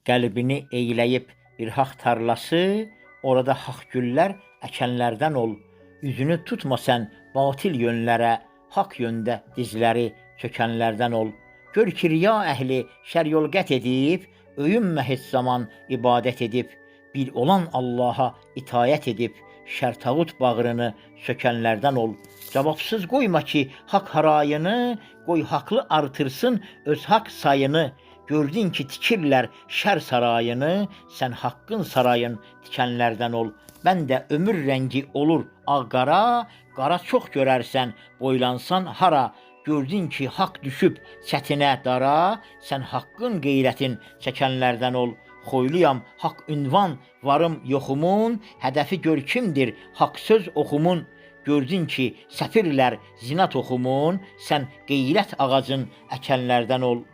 qəlbini eyləyib bir haqq tarlası, orada haqq güllər əkənlərdən ol. Üzünü tutma sən batil yönlərə, haqq yöndə dizləri çökənlərdən ol. Gör ki, riya əhli şər yol qət edib, öyünmə heç zaman ibadət edib, bir olan Allaha itayət edib, şər-tağut bağrını sökənlərdən ol. Cavabsız qoyma ki, haqq harayını, qoy haqlı artırsın öz haqq sayını. Gördün ki, tikirlər şər sarayını, sən haqqın sarayın tikənlərdən ol. Bəndə ömür rəngi olur ağ-qara, qara çox görərsən, boylansan hara. Gördün ki, haqq düşüb çətinə dara, sən haqqın qeyrətin çəkənlərdən ol. Xoyluyam haqq ünvan, varım yoxumun, hədəfi gör kimdir haqq söz oxumun. Gördün ki, səfirlər zina toxumun, sən qeyrət ağacın əkənlərdən ol.